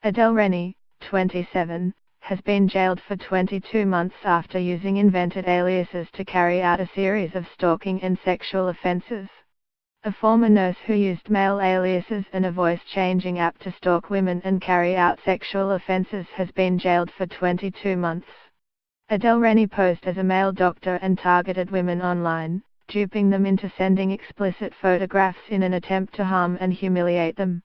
Adele Rennie, 27, has been jailed for 22 months after using invented aliases to carry out a series of stalking and sexual offenses. A former nurse who used male aliases and a voice-changing app to stalk women and carry out sexual offenses has been jailed for 22 months. Adele Rennie posed as a male doctor and targeted women online, duping them into sending explicit photographs in an attempt to harm and humiliate them.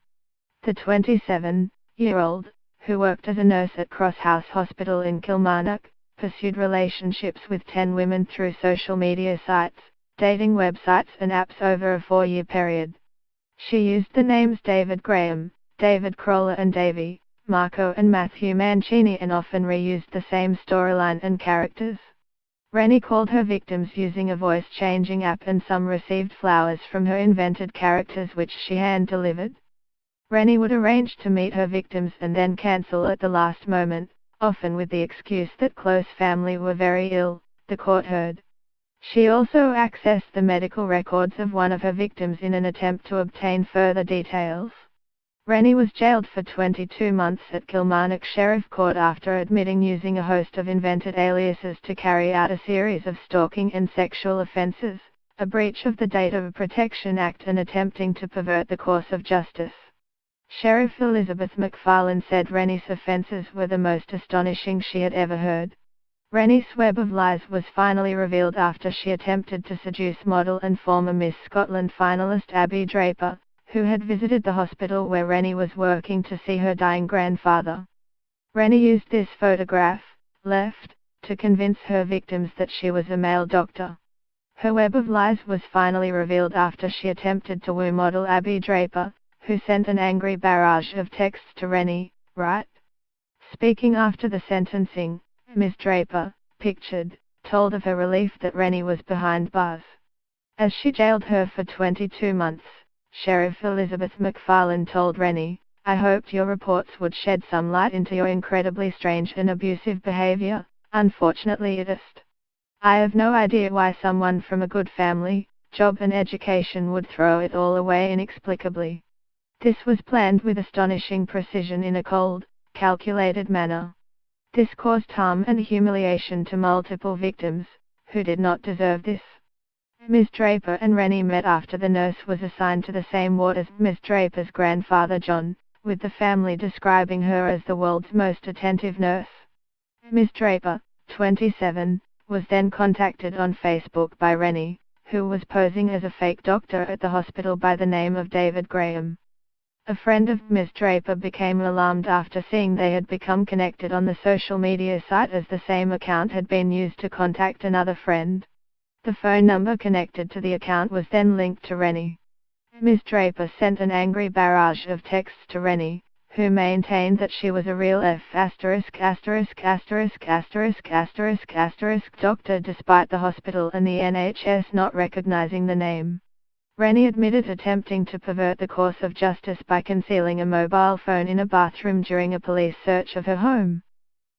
The 27-year-old, who worked as a nurse at Cross House Hospital in Kilmarnock, pursued relationships with 10 women through social media sites, dating websites and apps over a 4-year period. She used the names David Graham, David Crawler and Davey, Marco and Matthew Mancini and often reused the same storyline and characters. Rennie called her victims using a voice-changing app and some received flowers from her invented characters which she hand-delivered. Rennie would arrange to meet her victims and then cancel at the last moment, often with the excuse that close family were very ill, the court heard. She also accessed the medical records of one of her victims in an attempt to obtain further details. Rennie was jailed for 22 months at Kilmarnock Sheriff Court after admitting using a host of invented aliases to carry out a series of stalking and sexual offences, a breach of the Data Protection Act and attempting to pervert the course of justice. Sheriff Elizabeth McFarlane said Rennie's offences were the most astonishing she had ever heard. Rennie's web of lies was finally revealed after she attempted to seduce model and former Miss Scotland finalist Abby Draper, who had visited the hospital where Rennie was working to see her dying grandfather. Rennie used this photograph, left, to convince her victims that she was a male doctor. Her web of lies was finally revealed after she attempted to woo model Abby Draper, who sent an angry barrage of texts to Rennie, right? Speaking after the sentencing, Ms. Draper, pictured, told of her relief that Rennie was behind bars. As she jailed her for 22 months, Sheriff Elizabeth McFarlane told Rennie, "I hoped your reports would shed some light into your incredibly strange and abusive behavior. Unfortunately it isn't. I have no idea why someone from a good family, job and education would throw it all away inexplicably. This was planned with astonishing precision in a cold, calculated manner. This caused harm and humiliation to multiple victims, who did not deserve this." Ms. Draper and Rennie met after the nurse was assigned to the same ward as Ms. Draper's grandfather John, with the family describing her as the world's most attentive nurse. Ms. Draper, 27, was then contacted on Facebook by Rennie, who was posing as a fake doctor at the hospital by the name of David Graham. A friend of Ms. Draper became alarmed after seeing they had become connected on the social media site as the same account had been used to contact another friend. The phone number connected to the account was then linked to Rennie. Ms. Draper sent an angry barrage of texts to Rennie, who maintained that she was a real doctor despite the hospital and the NHS not recognizing the name. Rennie admitted attempting to pervert the course of justice by concealing a mobile phone in a bathroom during a police search of her home.